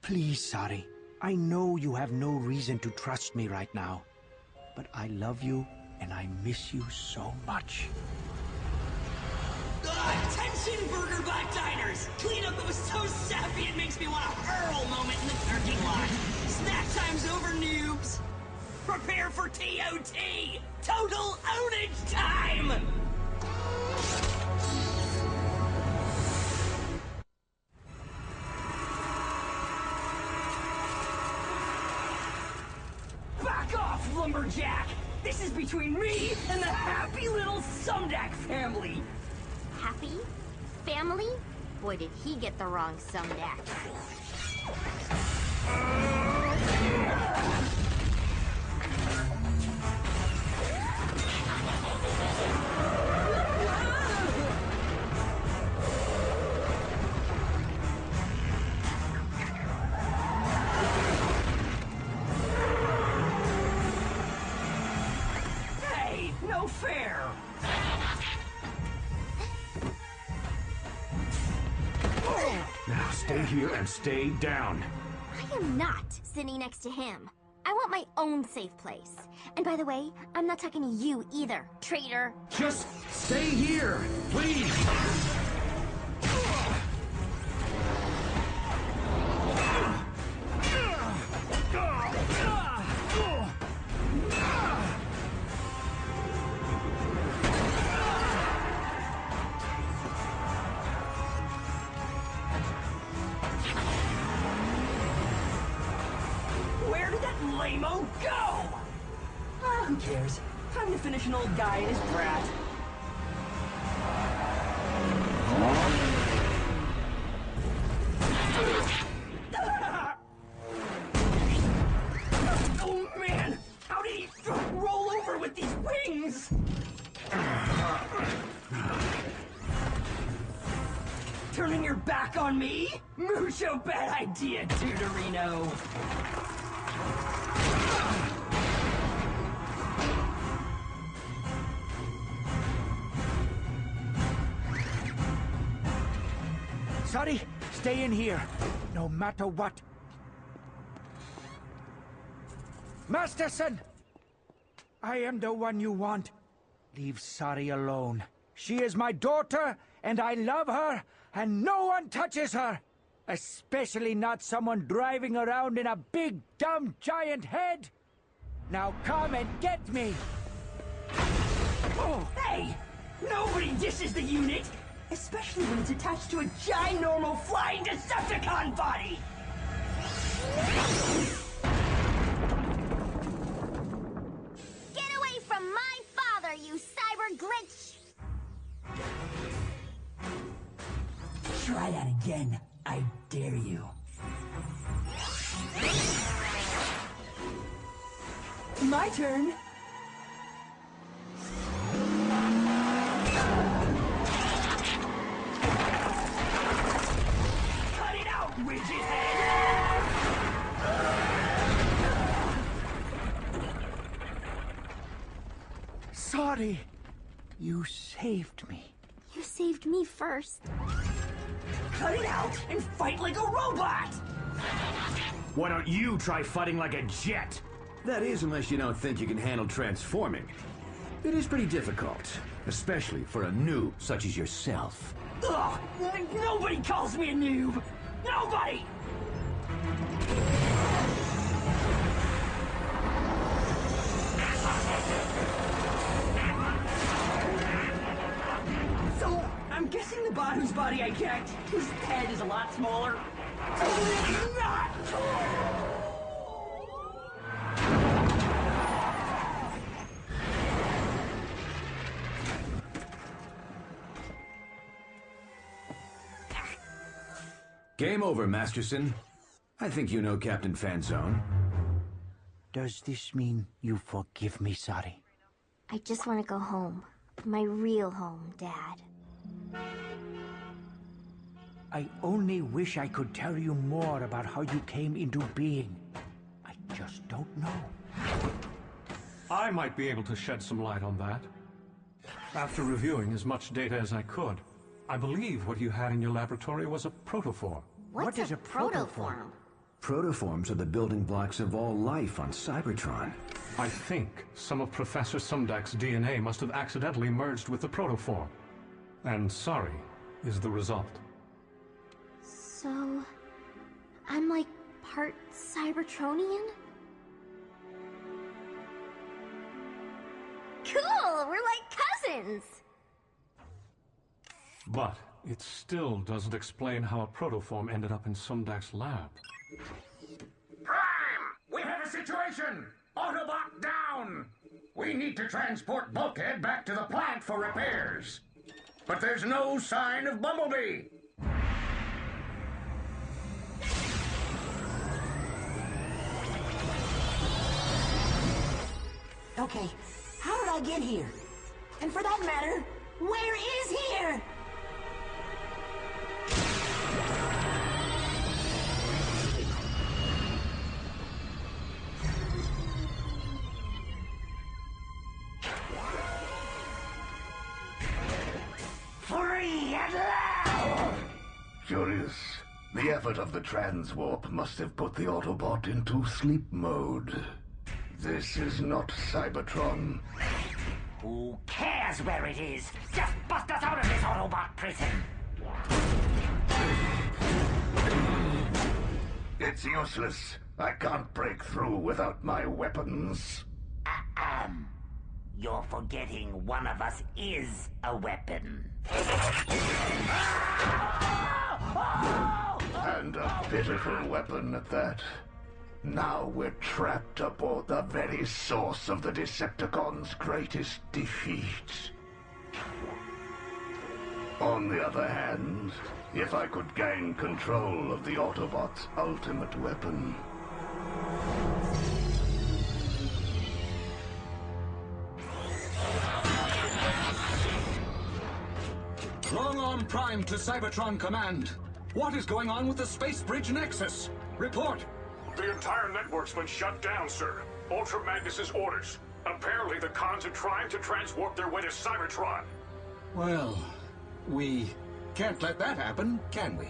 Please, Sari. I know you have no reason to trust me right now. But I love you, and I miss you so much. Attention, Burger Bot Diners! Cleanup that was so sappy it makes me want a hurl moment in the parking lot. Snack time's over, noobs! Prepare for TOT! Total ownage time! Back off, lumberjack! This is between me and the happy little Sumdac family! Happy? Family? Boy, did he get the wrong Sumdac. Hey, no fair! Now stay here and stay down. I am not sitting next to him. I want my own safe place. And by the way, I'm not talking to you either, traitor. Just stay here, please. Where did that lame-o go? Ah, who cares? Time to finish an old guy and his brat. Oh man! How did he roll over with these wings? Turning your back on me? Mucho bad idea, Deuterino. Sari, stay in here, no matter what. Masterson! I am the one you want. Leave Sari alone. She is my daughter, and I love her, and no one touches her. Especially not someone driving around in a big, dumb, giant head. Now come and get me. Oh, hey! Nobody dishes the unit! Especially when it's attached to a ginormal flying Decepticon body! Get away from my father, you cyber glitch! Try that again. I dare you. My turn. Cut it out, widget head! Sari, you saved me. You saved me first. Cut it out and fight like a robot! Why don't you try fighting like a jet? That is, unless you don't think you can handle transforming. It is pretty difficult, especially for a noob such as yourself. Ugh! Nobody calls me a noob! Nobody! So, I'm guessing the bot whose body I kicked, his head is a lot smaller. Totally not! Game over, Masterson. I think you know Captain Fanzone. Does this mean you forgive me, Sari? I just want to go home. My real home, Dad. I only wish I could tell you more about how you came into being. I just don't know. I might be able to shed some light on that. After reviewing as much data as I could, I believe what you had in your laboratory was a protoform. What's a protoform? Protoforms are the building blocks of all life on Cybertron. I think some of Professor Sumdak's DNA must have accidentally merged with the protoform. And sorry is the result. So, I'm like part Cybertronian? Cool! We're like cousins! But it still doesn't explain how a protoform ended up in Sumdak's lab. Prime! We have a situation! Autobot down! We need to transport Bulkhead back to the plant for repairs. But there's no sign of Bumblebee. Okay, how did I get here? And for that matter, where is here? Free at last! Curious. The effort of the Transwarp must have put the Autobot into sleep mode. This is not Cybertron. Who cares where it is? Just bust us out of this Autobot prison! It's useless. I can't break through without my weapons. You're forgetting one of us is a weapon. And a pitiful weapon at that. Now we're trapped aboard the very source of the Decepticons' greatest defeat. On the other hand, if I could gain control of the Autobots' ultimate weapon... Long-Arm Prime to Cybertron Command. What is going on with the Space Bridge Nexus? Report. The entire network's been shut down, sir. Ultra Magnus's orders. Apparently the cons are trying to transwarp their way to Cybertron. Well, we can't let that happen, can we?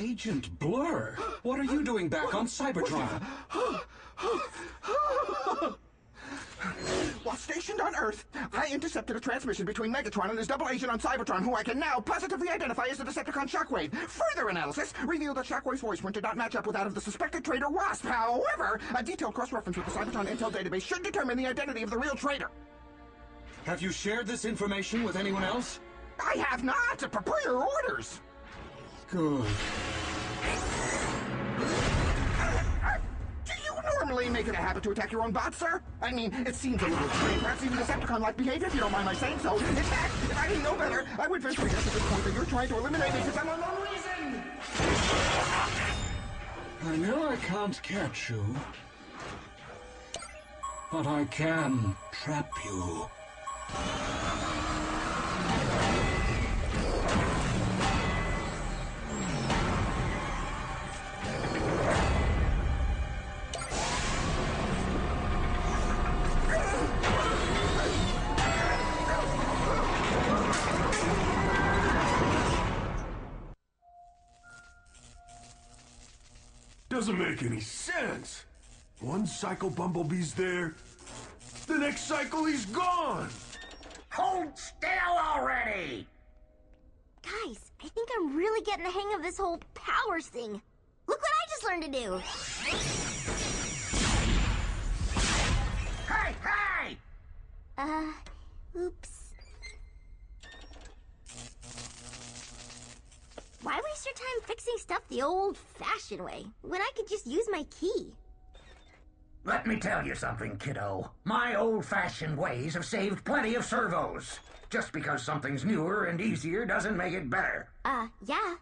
Agent Blur, what are you doing back on Cybertron? While stationed on Earth, I intercepted a transmission between Megatron and his double agent on Cybertron, who I can now positively identify as the Decepticon Shockwave. Further analysis revealed that Shockwave's voice print did not match up with that of the suspected traitor Wasp. However, a detailed cross-reference with the Cybertron intel database should determine the identity of the real traitor. Have you shared this information with anyone else? I have not! Per your orders! Good. Do you normally make it a habit to attack your own bots, sir? I mean, it seems a little extreme, perhaps even Decepticon-like behavior, if you don't mind my saying so. In fact, if I didn't know better, I would venture to guess at this point that you're trying to eliminate me for some unknown reason! I know I can't catch you, but I can trap you. Doesn't make any sense. One cycle Bumblebee's there, the next cycle he's gone. Hold still already! Guys, I think I'm really getting the hang of this whole powers thing. Look what I just learned to do! Hey, hey! Oops. Why waste your time fixing stuff the old-fashioned way, when I could just use my key? Let me tell you something, kiddo. My old-fashioned ways have saved plenty of servos. Just because something's newer and easier doesn't make it better. Yeah,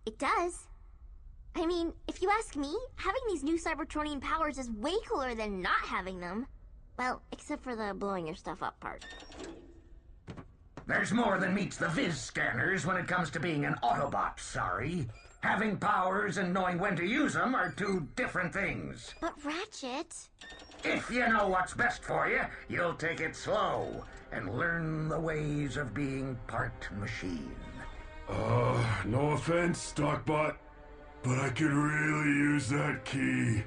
it does. I mean, if you ask me, having these new Cybertronian powers is way cooler than not having them. Well, except for the blowing your stuff up part. There's more than meets the viz scanners when it comes to being an Autobot, sorry. Having powers and knowing when to use them are two different things. But Ratchet... If you know what's best for you, you'll take it slow. and learn the ways of being part machine. No offense, Stockbot, but I could really use that key.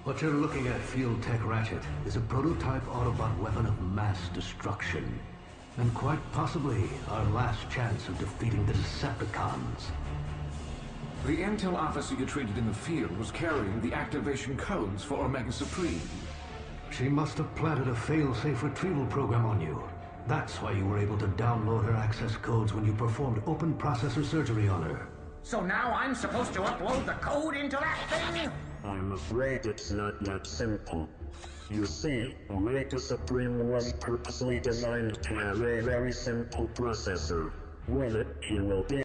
What you're looking at, Field Tech Ratchet, is a prototype Autobot weapon of mass destruction. And quite possibly our last chance of defeating the Decepticons. The intel officer you treated in the field was carrying the activation codes for Omega Supreme. She must have planted a fail-safe retrieval program on you. That's why you were able to download her access codes when you performed open processor surgery on her. So now I'm supposed to upload the code into that thing? I'm afraid it's not that simple. You see, Omega Supreme was purposely designed to have a very simple processor. With it, you will be